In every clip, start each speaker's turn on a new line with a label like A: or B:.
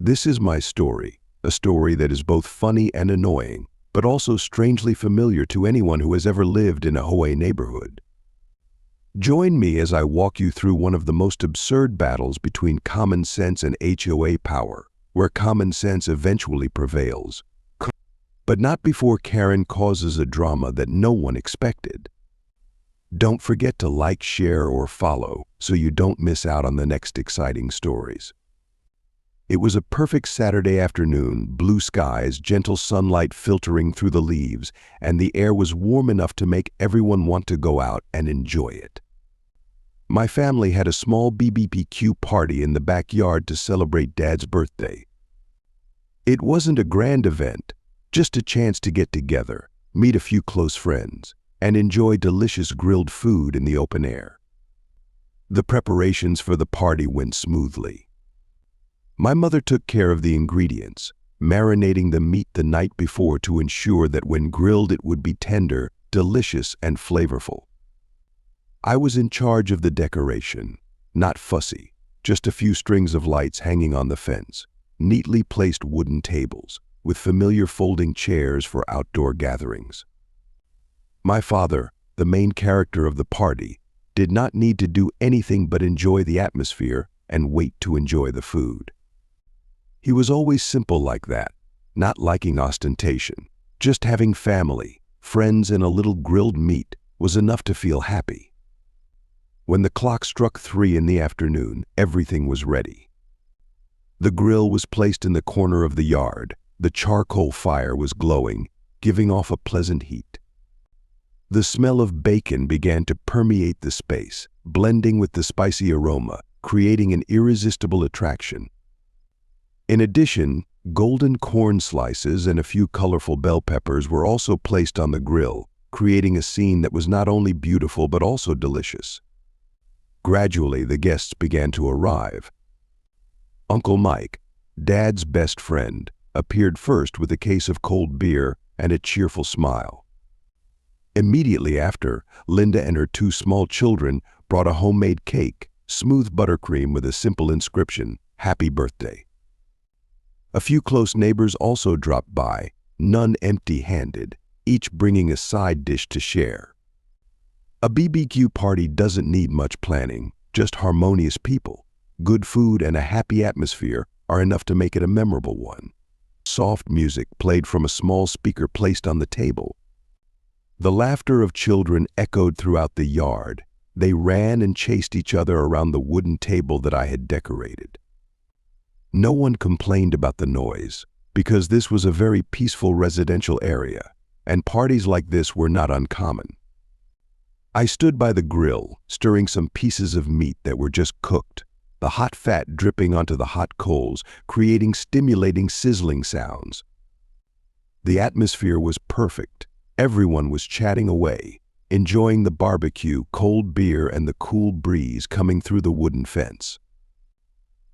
A: This is my story, a story that is both funny and annoying, but also strangely familiar to anyone who has ever lived in a Hawaii neighborhood. Join me as I walk you through one of the most absurd battles between common sense and HOA power, where common sense eventually prevails. But not before Karen causes a drama that no one expected. Don't forget to like, share, or follow so you don't miss out on the next exciting stories. It was a perfect Saturday afternoon, blue skies, gentle sunlight filtering through the leaves, and the air was warm enough to make everyone want to go out and enjoy it. My family had a small BBQ party in the backyard to celebrate Dad's birthday. It wasn't a grand event, just a chance to get together, meet a few close friends, and enjoy delicious grilled food in the open air. The preparations for the party went smoothly. My mother took care of the ingredients, marinating the meat the night before to ensure that when grilled it would be tender, delicious, and flavorful. I was in charge of the decoration, not fussy, just a few strings of lights hanging on the fence, neatly placed wooden tables, with familiar folding chairs for outdoor gatherings. My father, the main character of the party, did not need to do anything but enjoy the atmosphere and wait to enjoy the food. He was always simple like that, not liking ostentation. Just having family, friends, and a little grilled meat was enough to feel happy. When the clock struck 3 in the afternoon, everything was ready. The grill was placed in the corner of the yard. The charcoal fire was glowing, giving off a pleasant heat. The smell of bacon began to permeate the space, blending with the spicy aroma, creating an irresistible attraction. In addition, golden corn slices and a few colorful bell peppers were also placed on the grill, creating a scene that was not only beautiful but also delicious. Gradually, the guests began to arrive. Uncle Mike, Dad's best friend, appeared first with a case of cold beer and a cheerful smile. Immediately after, Linda and her 2 small children brought a homemade cake, smooth buttercream with a simple inscription, "Happy Birthday." A few close neighbors also dropped by, none empty-handed, each bringing a side dish to share. A BBQ party doesn't need much planning, just harmonious people. Good food and a happy atmosphere are enough to make it a memorable one. Soft music played from a small speaker placed on the table. The laughter of children echoed throughout the yard. They ran and chased each other around the wooden table that I had decorated. No one complained about the noise, because this was a very peaceful residential area, and parties like this were not uncommon. I stood by the grill, stirring some pieces of meat that were just cooked, the hot fat dripping onto the hot coals, creating stimulating sizzling sounds. The atmosphere was perfect. Everyone was chatting away, enjoying the barbecue, cold beer, and the cool breeze coming through the wooden fence.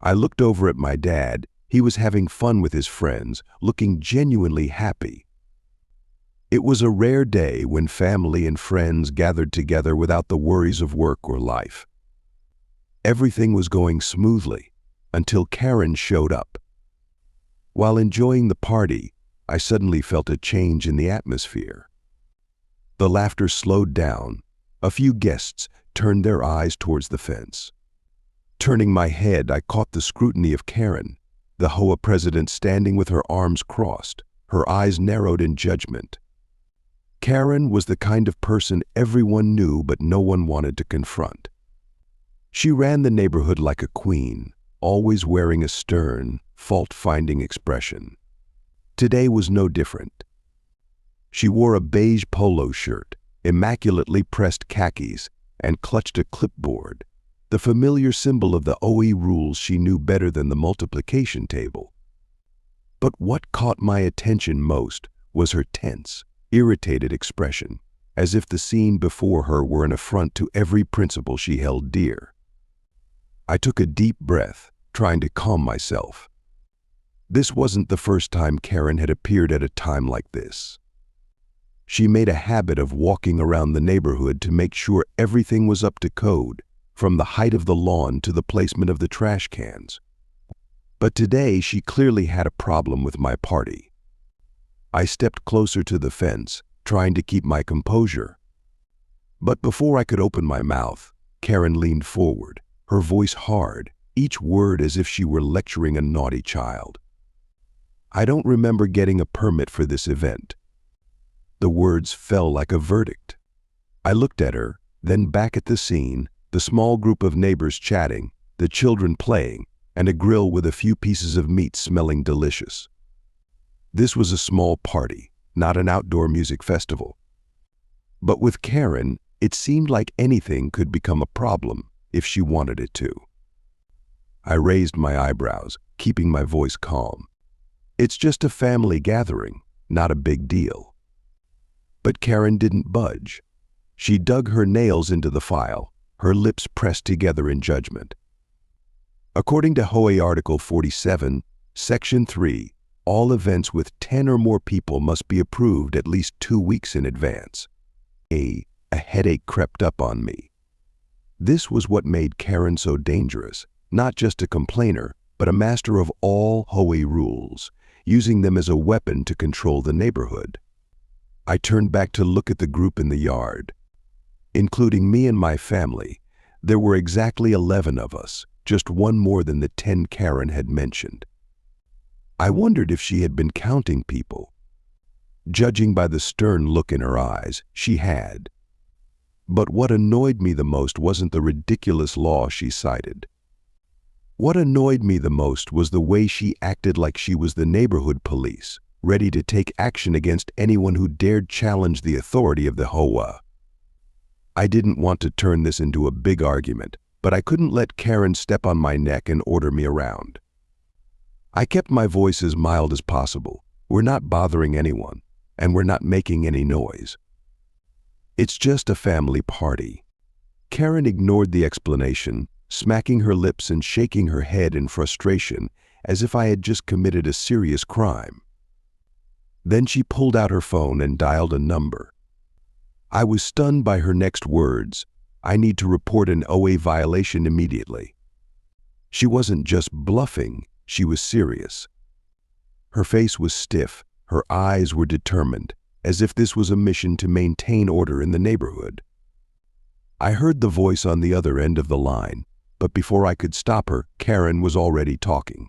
A: I looked over at my dad. He was having fun with his friends, looking genuinely happy. It was a rare day when family and friends gathered together without the worries of work or life. Everything was going smoothly until Karen showed up. While enjoying the party, I suddenly felt a change in the atmosphere. The laughter slowed down. A few guests turned their eyes towards the fence. Turning my head, I caught the scrutiny of Karen, the HOA president, standing with her arms crossed, her eyes narrowed in judgment. Karen was the kind of person everyone knew but no one wanted to confront. She ran the neighborhood like a queen, always wearing a stern, fault-finding expression. Today was no different. She wore a beige polo shirt, immaculately pressed khakis, and clutched a clipboard, the familiar symbol of the OE rules she knew better than the multiplication table. But what caught my attention most was her tense, irritated expression, as if the scene before her were an affront to every principle she held dear. I took a deep breath, trying to calm myself. This wasn't the first time Karen had appeared at a time like this. She made a habit of walking around the neighborhood to make sure everything was up to code, from the height of the lawn to the placement of the trash cans. But today she clearly had a problem with my party. I stepped closer to the fence, trying to keep my composure. But before I could open my mouth, Karen leaned forward, her voice hard, each word as if she were lecturing a naughty child. "I don't remember getting a permit for this event." The words fell like a verdict. I looked at her, then back at the scene, the small group of neighbors chatting, the children playing, and a grill with a few pieces of meat smelling delicious. This was a small party, not an outdoor music festival. But with Karen, it seemed like anything could become a problem if she wanted it to. I raised my eyebrows, keeping my voice calm. "It's just a family gathering, not a big deal." But Karen didn't budge. She dug her nails into the file, her lips pressed together in judgment. According to Hoa Article 47, Section 3, all events with 10 or more people must be approved at least 2 weeks in advance. A headache crept up on me. This was what made Karen so dangerous, not just a complainer, but a master of all Hoa rules, using them as a weapon to control the neighborhood. I turned back to look at the group in the yard. Including me and my family, there were exactly 11 of us, just one more than the 10 Karen had mentioned. I wondered if she had been counting people. Judging by the stern look in her eyes, she had. But what annoyed me the most wasn't the ridiculous law she cited. What annoyed me the most was the way she acted like she was the neighborhood police, ready to take action against anyone who dared challenge the authority of the Hoa. I didn't want to turn this into a big argument, but I couldn't let Karen step on my neck and order me around. I kept my voice as mild as possible. "We're not bothering anyone, and we're not making any noise. It's just a family party." Karen ignored the explanation, smacking her lips and shaking her head in frustration, as if I had just committed a serious crime. Then she pulled out her phone and dialed a number. I was stunned by her next words. "I need to report an OA violation immediately." She wasn't just bluffing, she was serious. Her face was stiff, her eyes were determined, as if this was a mission to maintain order in the neighborhood. I heard the voice on the other end of the line, but before I could stop her, Karen was already talking.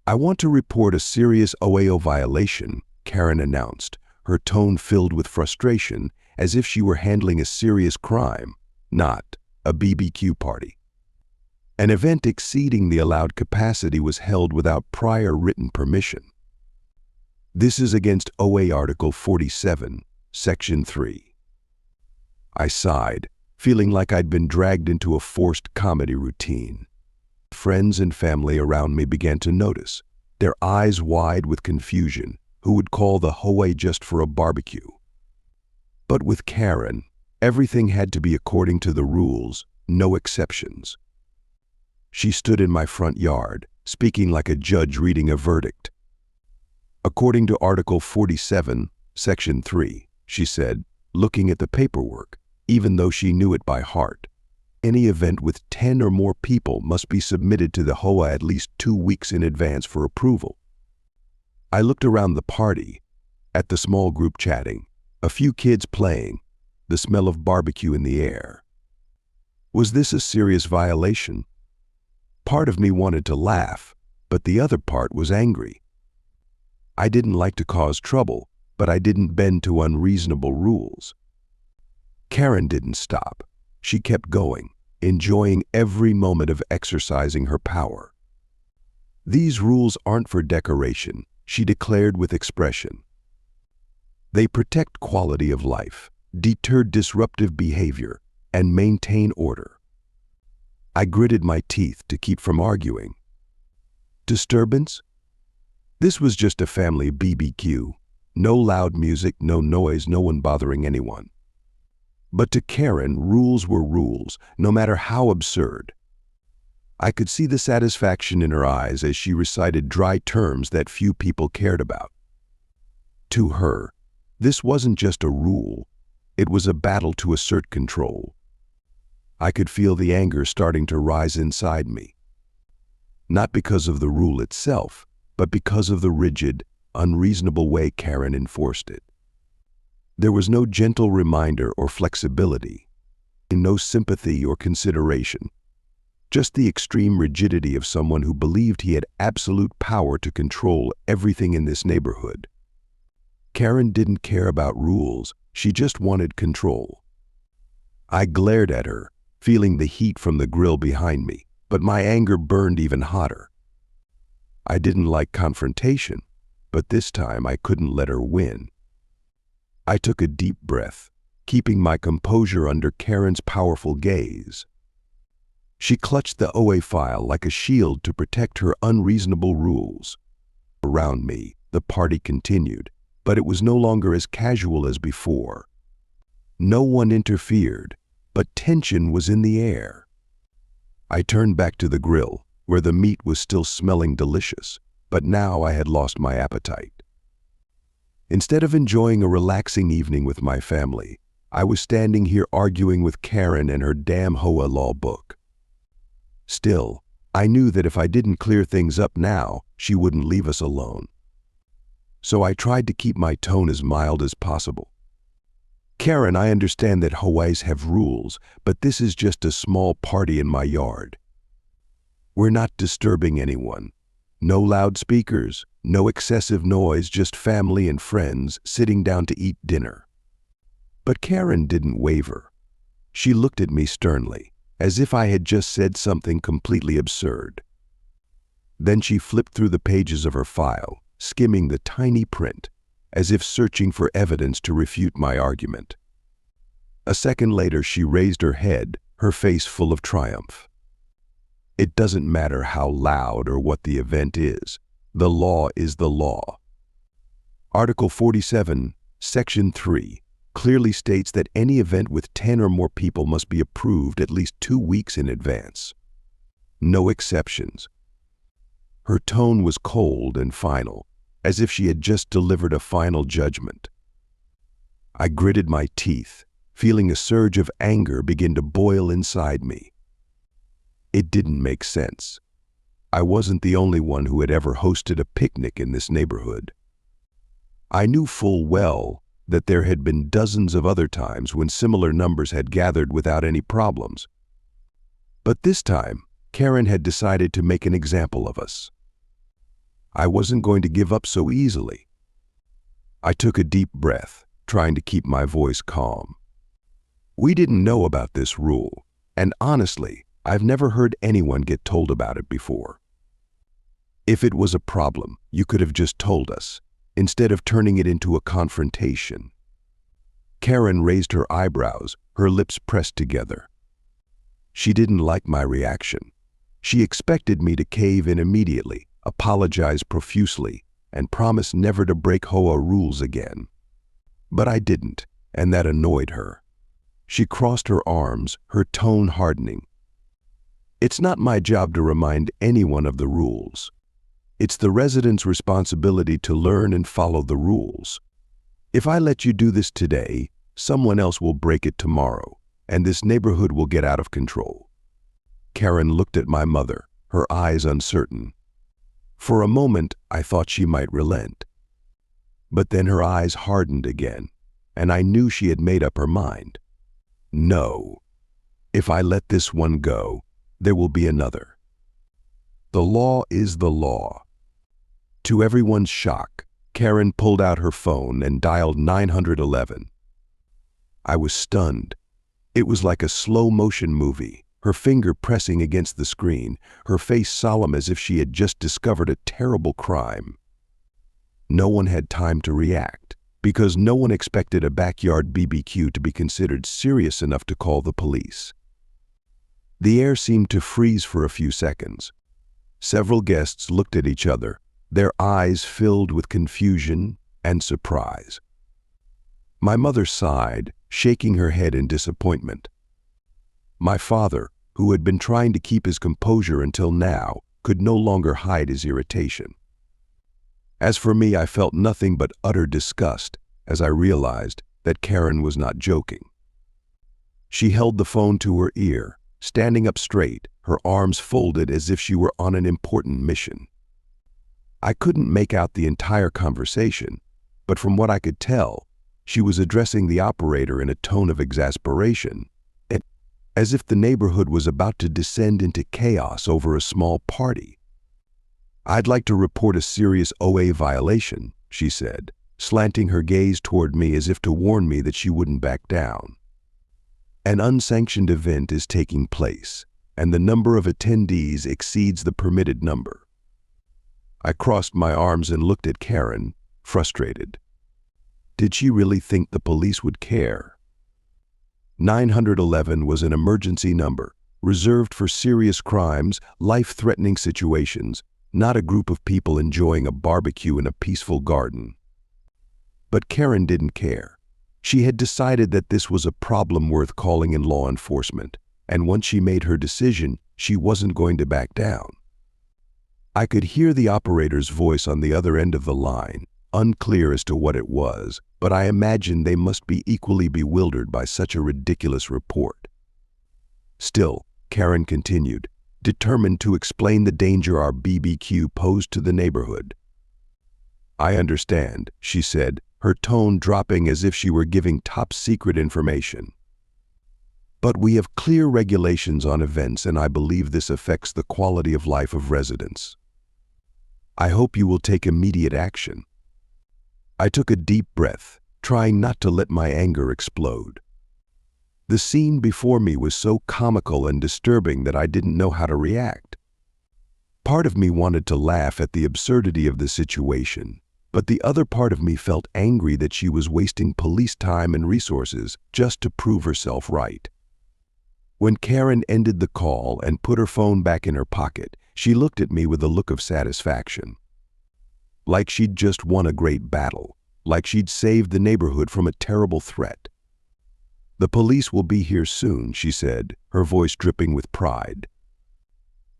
A: "I want to report a serious OAO violation," Karen announced, her tone filled with frustration, as if she were handling a serious crime, not a BBQ party. An event exceeding the allowed capacity was held without prior written permission. This is against OA Article 47, Section 3. I sighed, feeling like I'd been dragged into a forced comedy routine. Friends and family around me began to notice, their eyes wide with confusion. Who would call the Hoa just for a barbecue? But with Karen, everything had to be according to the rules, no exceptions. She stood in my front yard, speaking like a judge reading a verdict. "According to Article 47, Section 3, she said, looking at the paperwork, even though she knew it by heart, any event with 10 or more people must be submitted to the Hoa at least 2 weeks in advance for approval. I looked around the party, at the small group chatting, a few kids playing, the smell of barbecue in the air. Was this a serious violation? Part of me wanted to laugh, but the other part was angry. I didn't like to cause trouble, but I didn't bend to unreasonable rules. Karen didn't stop. She kept going, enjoying every moment of exercising her power. "These rules aren't for decoration," she declared with expression. "They protect quality of life, deter disruptive behavior, and maintain order." I gritted my teeth to keep from arguing. Disturbance? This was just a family BBQ. No loud music, no noise, no one bothering anyone. But to Karen, rules were rules, no matter how absurd. I could see the satisfaction in her eyes as she recited dry terms that few people cared about. To her, this wasn't just a rule, it was a battle to assert control. I could feel the anger starting to rise inside me. not because of the rule itself, but because of the rigid, unreasonable way Karen enforced it. There was no gentle reminder or flexibility, no sympathy or consideration, just the extreme rigidity of someone who believed he had absolute power to control everything in this neighborhood. Karen didn't care about rules, she just wanted control. I glared at her, feeling the heat from the grill behind me, but my anger burned even hotter. I didn't like confrontation, but this time I couldn't let her win. I took a deep breath, keeping my composure under Karen's powerful gaze. She clutched the OA file like a shield to protect her unreasonable rules. Around me, the party continued, but it was no longer as casual as before. No one interfered, but tension was in the air. I turned back to the grill, where the meat was still smelling delicious, but now I had lost my appetite. Instead of enjoying a relaxing evening with my family, I was standing here arguing with Karen and her damn Hoa law book. Still, I knew that if I didn't clear things up now, she wouldn't leave us alone. So I tried to keep my tone as mild as possible. Karen, I understand that Hawaiis have rules, but this is just a small party in my yard. We're not disturbing anyone. No loudspeakers, no excessive noise, just family and friends sitting down to eat dinner. But Karen didn't waver. She looked at me sternly, as if I had just said something completely absurd. Then she flipped through the pages of her file, skimming the tiny print, as if searching for evidence to refute my argument. A second later, she raised her head, her face full of triumph. It doesn't matter how loud or what the event is. The law is the law. Article 47, Section 3, clearly states that any event with 10 or more people must be approved at least 2 weeks in advance. No exceptions. Her tone was cold and final, as if she had just delivered a final judgment. I gritted my teeth, feeling a surge of anger begin to boil inside me. It didn't make sense. I wasn't the only one who had ever hosted a picnic in this neighborhood. I knew full well that there had been dozens of other times when similar numbers had gathered without any problems. But this time, Karen had decided to make an example of us. I wasn't going to give up so easily. I took a deep breath, trying to keep my voice calm. We didn't know about this rule, and honestly, I've never heard anyone get told about it before. If it was a problem, you could have just told us, instead of turning it into a confrontation. Karen raised her eyebrows, her lips pressed together. She didn't like my reaction. She expected me to cave in immediately, apologize profusely, and promise never to break Hoa rules again. But I didn't, and that annoyed her. She crossed her arms, her tone hardening. It's not my job to remind anyone of the rules. It's the residents' responsibility to learn and follow the rules. If I let you do this today, someone else will break it tomorrow, and this neighborhood will get out of control. Karen looked at my mother, her eyes uncertain. For a moment, I thought she might relent. But then her eyes hardened again, and I knew she had made up her mind. No. If I let this one go, there will be another. The law is the law. To everyone's shock, Karen pulled out her phone and dialed 911. I was stunned. It was like a slow-motion movie, her finger pressing against the screen, her face solemn as if she had just discovered a terrible crime. No one had time to react, because no one expected a backyard BBQ to be considered serious enough to call the police. The air seemed to freeze for a few seconds. Several guests looked at each other, their eyes filled with confusion and surprise. My mother sighed, shaking her head in disappointment. My father, who had been trying to keep his composure until now, could no longer hide his irritation. As for me, I felt nothing but utter disgust as I realized that Karen was not joking. She held the phone to her ear, standing up straight, her arms folded as if she were on an important mission. I couldn't make out the entire conversation, but from what I could tell, she was addressing the operator in a tone of exasperation, as if the neighborhood was about to descend into chaos over a small party. "I'd like to report a serious OA violation," she said, slanting her gaze toward me as if to warn me that she wouldn't back down. "An unsanctioned event is taking place, and the number of attendees exceeds the permitted number." I crossed my arms and looked at Karen, frustrated. Did she really think the police would care? 911 was an emergency number, reserved for serious crimes, life-threatening situations, not a group of people enjoying a barbecue in a peaceful garden. But Karen didn't care. She had decided that this was a problem worth calling in law enforcement, and once she made her decision, she wasn't going to back down. I could hear the operator's voice on the other end of the line, unclear as to what it was, but I imagined they must be equally bewildered by such a ridiculous report. Still, Karen continued, determined to explain the danger our BBQ posed to the neighborhood. "I understand," she said, her tone dropping as if she were giving top-secret information. "But we have clear regulations on events, and I believe this affects the quality of life of residents. I hope you will take immediate action." I took a deep breath, trying not to let my anger explode. The scene before me was so comical and disturbing that I didn't know how to react. Part of me wanted to laugh at the absurdity of the situation, but the other part of me felt angry that she was wasting police time and resources just to prove herself right. When Karen ended the call and put her phone back in her pocket, she looked at me with a look of satisfaction. Like she'd just won a great battle, like she'd saved the neighborhood from a terrible threat. "The police will be here soon," she said, her voice dripping with pride.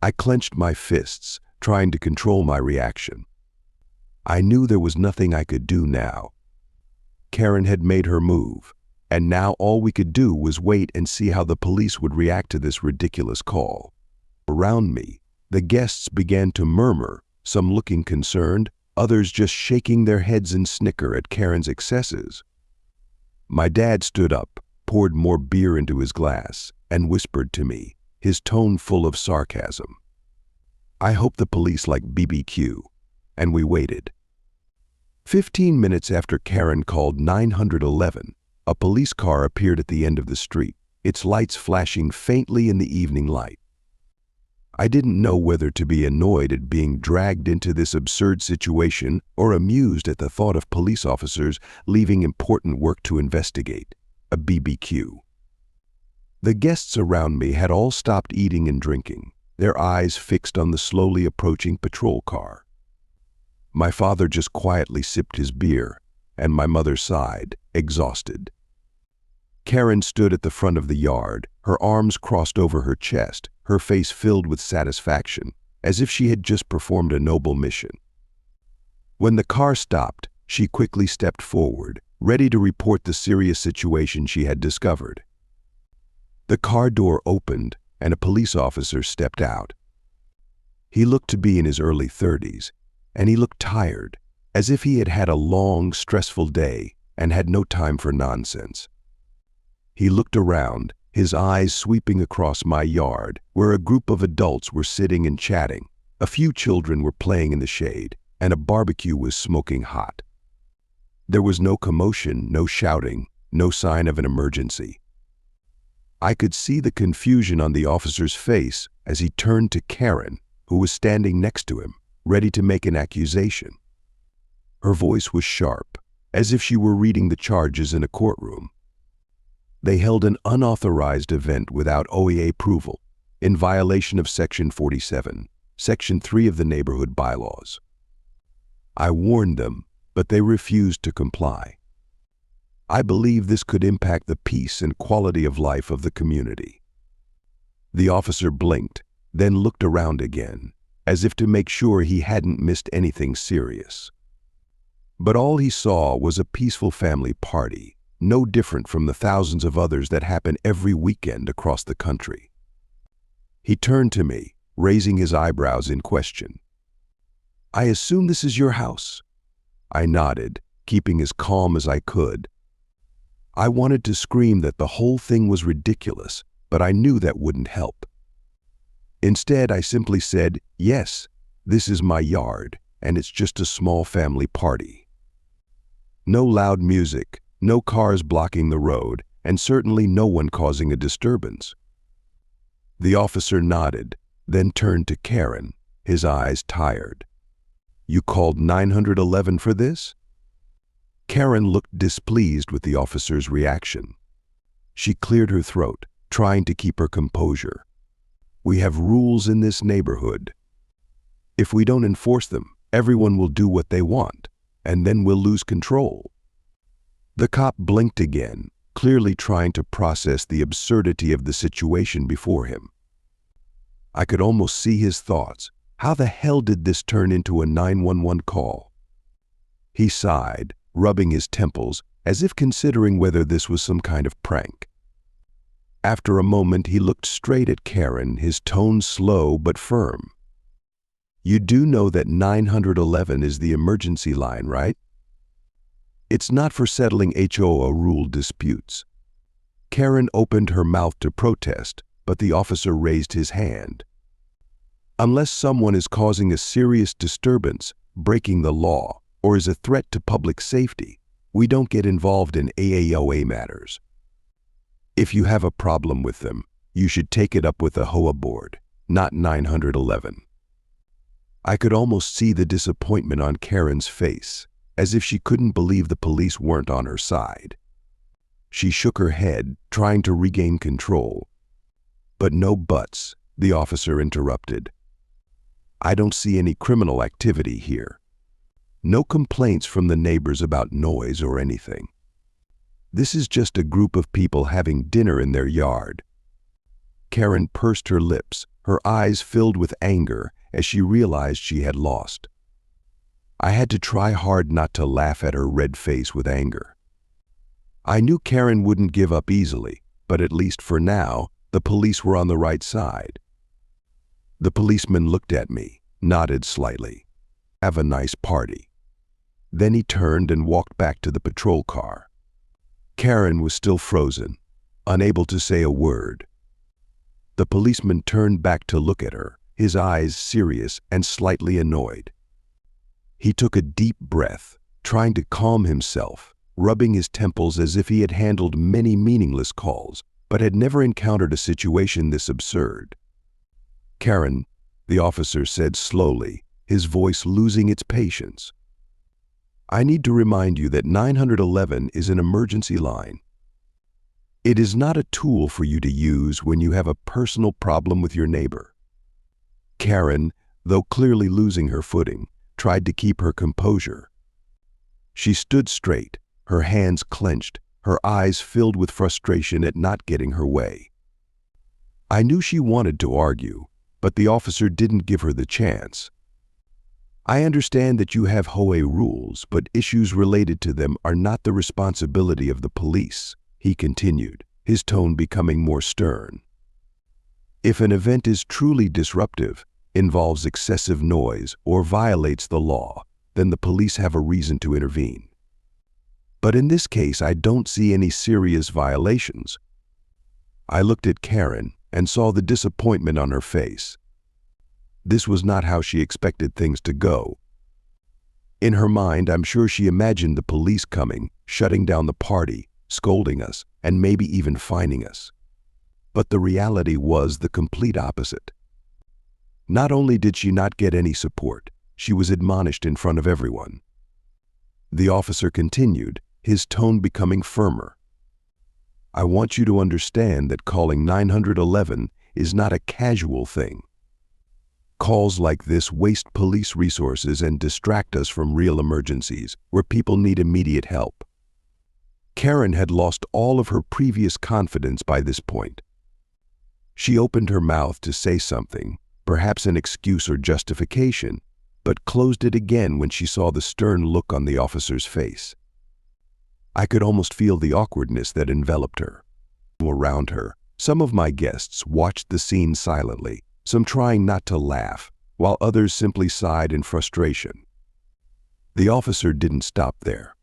A: I clenched my fists, trying to control my reaction. I knew there was nothing I could do now. Karen had made her move, and now all we could do was wait and see how the police would react to this ridiculous call. Around me, the guests began to murmur, some looking concerned, others just shaking their heads in snicker at Karen's excesses. My dad stood up, poured more beer into his glass, and whispered to me, his tone full of sarcasm, "I hope the police like BBQ." And we waited. 15 minutes after Karen called 911, a police car appeared at the end of the street, its lights flashing faintly in the evening light. I didn't know whether to be annoyed at being dragged into this absurd situation or amused at the thought of police officers leaving important work to investigate a BBQ. The guests around me had all stopped eating and drinking, their eyes fixed on the slowly approaching patrol car. My father just quietly sipped his beer, and my mother sighed, exhausted. Karen stood at the front of the yard, her arms crossed over her chest, her face filled with satisfaction, as if she had just performed a noble mission. When the car stopped, she quickly stepped forward, ready to report the serious situation she had discovered. The car door opened, and a police officer stepped out. He looked to be in his early 30s, and he looked tired, as if he had had a long, stressful day and had no time for nonsense. He looked around, his eyes sweeping across my yard, where a group of adults were sitting and chatting. A few children were playing in the shade, and a barbecue was smoking hot. There was no commotion, no shouting, no sign of an emergency. I could see the confusion on the officer's face as he turned to Karen, who was standing next to him, ready to make an accusation. Her voice was sharp, as if she were reading the charges in a courtroom. They held an unauthorized event without OEA approval, in violation of Section 47, Section 3 of the neighborhood bylaws. I warned them, but they refused to comply. I believe this could impact the peace and quality of life of the community. The officer blinked, then looked around again, as if to make sure he hadn't missed anything serious. But all he saw was a peaceful family party, no different from the thousands of others that happen every weekend across the country. He turned to me, raising his eyebrows in question. "I assume this is your house?" I nodded, keeping as calm as I could. I wanted to scream that the whole thing was ridiculous, but I knew that wouldn't help. Instead, I simply said, "Yes, this is my yard, and it's just a small family party." No loud music, no cars blocking the road, and certainly no one causing a disturbance. The officer nodded, then turned to Karen, his eyes tired. "You called 911 for this?" Karen looked displeased with the officer's reaction. She cleared her throat, trying to keep her composure. "We have rules in this neighborhood. If we don't enforce them, everyone will do what they want, and then we'll lose control." The cop blinked again, clearly trying to process the absurdity of the situation before him. I could almost see his thoughts. How the hell did this turn into a 911 call? He sighed, rubbing his temples, as if considering whether this was some kind of prank. After a moment, he looked straight at Karen, his tone slow but firm. "You do know that 911 is the emergency line, right? It's not for settling HOA rule disputes." Karen opened her mouth to protest, but the officer raised his hand. "Unless someone is causing a serious disturbance, breaking the law, or is a threat to public safety, we don't get involved in AAOA matters. If you have a problem with them, you should take it up with the HOA board, not 911. I could almost see the disappointment on Karen's face, as if she couldn't believe the police weren't on her side. She shook her head, trying to regain control. "But no buts," the officer interrupted. "I don't see any criminal activity here. No complaints from the neighbors about noise or anything. This is just a group of people having dinner in their yard." Karen pursed her lips, her eyes filled with anger as she realized she had lost. I had to try hard not to laugh at her red face with anger. I knew Karen wouldn't give up easily, but at least for now, the police were on the right side. The policeman looked at me, nodded slightly. "Have a nice party." Then he turned and walked back to the patrol car. Karen was still frozen, unable to say a word. The policeman turned back to look at her, his eyes serious and slightly annoyed. He took a deep breath, trying to calm himself, rubbing his temples as if he had handled many meaningless calls, but had never encountered a situation this absurd. "Karen," the officer said slowly, his voice losing its patience, "I need to remind you that 911 is an emergency line. It is not a tool for you to use when you have a personal problem with your neighbor." Karen, though clearly losing her footing, tried to keep her composure. She stood straight, her hands clenched, her eyes filled with frustration at not getting her way. I knew she wanted to argue, but the officer didn't give her the chance. "I understand that you have HOA rules, but issues related to them are not the responsibility of the police," he continued, his tone becoming more stern. "If an event is truly disruptive, involves excessive noise, or violates the law, then the police have a reason to intervene. But in this case, I don't see any serious violations." I looked at Karen and saw the disappointment on her face. This was not how she expected things to go. In her mind, I'm sure she imagined the police coming, shutting down the party, scolding us, and maybe even fining us. But the reality was the complete opposite. Not only did she not get any support, she was admonished in front of everyone. The officer continued, his tone becoming firmer. "I want you to understand that calling 911 is not a casual thing. Calls like this waste police resources and distract us from real emergencies where people need immediate help." Karen had lost all of her previous confidence by this point. She opened her mouth to say something, perhaps an excuse or justification, but closed it again when she saw the stern look on the officer's face. I could almost feel the awkwardness that enveloped her. Around her, Some of my guests watched the scene silently, some trying not to laugh, while others simply sighed in frustration. The officer didn't stop there.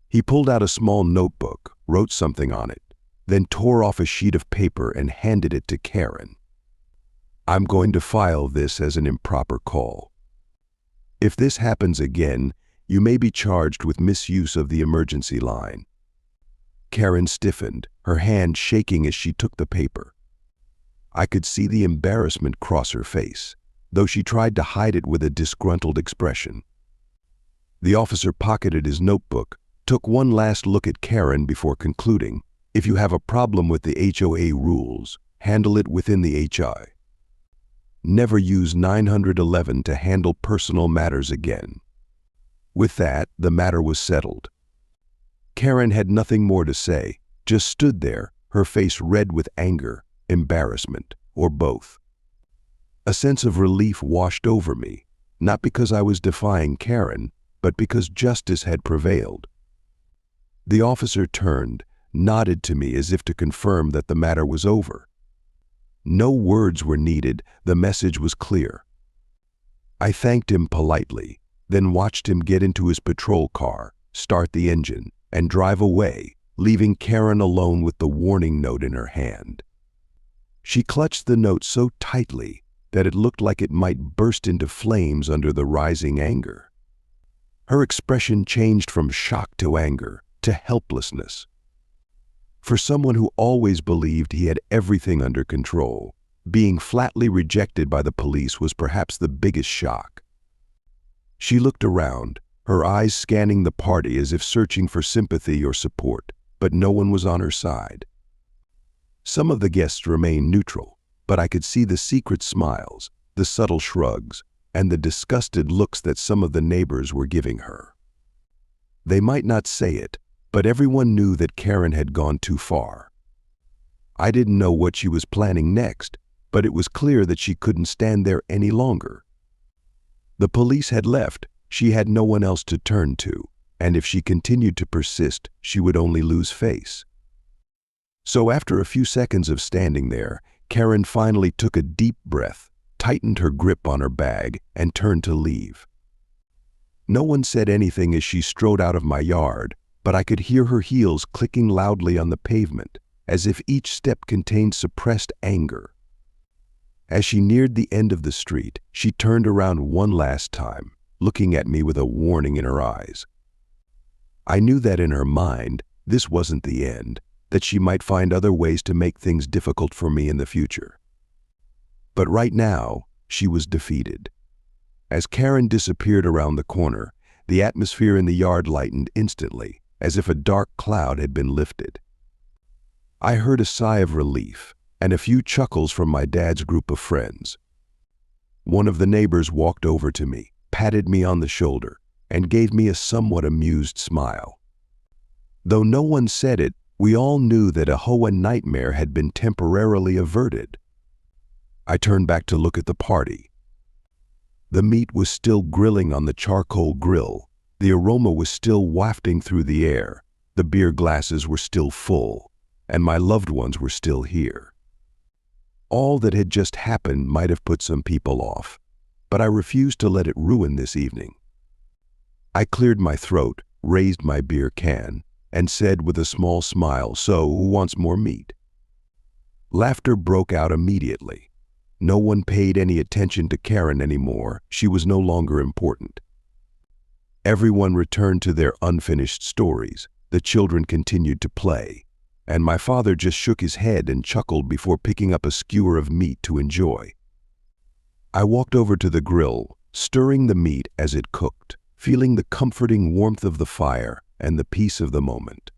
A: He pulled out a small notebook, wrote something on it, then tore off a sheet of paper and handed it to Karen. "I'm going to file this as an improper call. If this happens again, you may be charged with misuse of the emergency line." Karen stiffened, her hand shaking as she took the paper. I could see the embarrassment cross her face, though she tried to hide it with a disgruntled expression. The officer pocketed his notebook, took one last look at Karen before concluding, "If you have a problem with the HOA rules, handle it within the HI. Never use 911 to handle personal matters again." With that, the matter was settled. Karen had nothing more to say, just stood there, her face red with anger, embarrassment, or both. A sense of relief washed over me, not because I was defying Karen, but because justice had prevailed. The officer turned, nodded to me as if to confirm that the matter was over. No words were needed, the message was clear. I thanked him politely, then watched him get into his patrol car, start the engine, and drive away, leaving Karen alone with the warning note in her hand. She clutched the note so tightly that it looked like it might burst into flames under the rising anger. Her expression changed from shock to anger, to helplessness. For someone who always believed he had everything under control, being flatly rejected by the police was perhaps the biggest shock. She looked around, her eyes scanning the party as if searching for sympathy or support, but no one was on her side. Some of the guests remained neutral, but I could see the secret smiles, the subtle shrugs, and the disgusted looks that some of the neighbors were giving her. They might not say it, but everyone knew that Karen had gone too far. I didn't know what she was planning next, but it was clear that she couldn't stand there any longer. The police had left, she had no one else to turn to, and if she continued to persist, she would only lose face. So after a few seconds of standing there, Karen finally took a deep breath, tightened her grip on her bag, and turned to leave. No one said anything as she strode out of my yard, but I could hear her heels clicking loudly on the pavement, as if each step contained suppressed anger. As she neared the end of the street, she turned around one last time, looking at me with a warning in her eyes. I knew that in her mind, this wasn't the end, that she might find other ways to make things difficult for me in the future. But right now, she was defeated. As Karen disappeared around the corner, the atmosphere in the yard lightened instantly, as if a dark cloud had been lifted. I heard a sigh of relief and a few chuckles from my dad's group of friends. One of the neighbors walked over to me, patted me on the shoulder, and gave me a somewhat amused smile. Though no one said it, we all knew that a Hoa nightmare had been temporarily averted. I turned back to look at the party. The meat was still grilling on the charcoal grill, the aroma was still wafting through the air, the beer glasses were still full, and my loved ones were still here. All that had just happened might have put some people off, but I refused to let it ruin this evening. I cleared my throat, raised my beer can, and said with a small smile, "So, who wants more meat?" Laughter broke out immediately. No one paid any attention to Karen anymore. She was no longer important. Everyone returned to their unfinished stories. The children continued to play, and my father just shook his head and chuckled before picking up a skewer of meat to enjoy. I walked over to the grill, stirring the meat as it cooked, feeling the comforting warmth of the fire and the peace of the moment.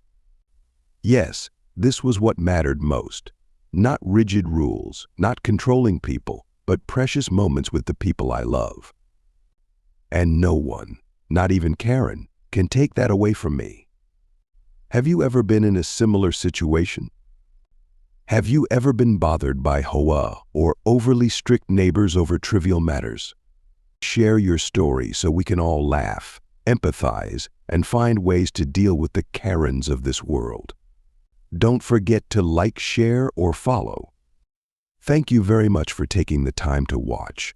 A: Yes, this was what mattered most. Not rigid rules, not controlling people, but precious moments with the people I love. And no one, not even Karen, can take that away from me. Have you ever been in a similar situation? Have you ever been bothered by Hoa or overly strict neighbors over trivial matters? Share your story so we can all laugh, empathize, and find ways to deal with the Karens of this world. Don't forget to like, share, or follow. Thank you very much for taking the time to watch.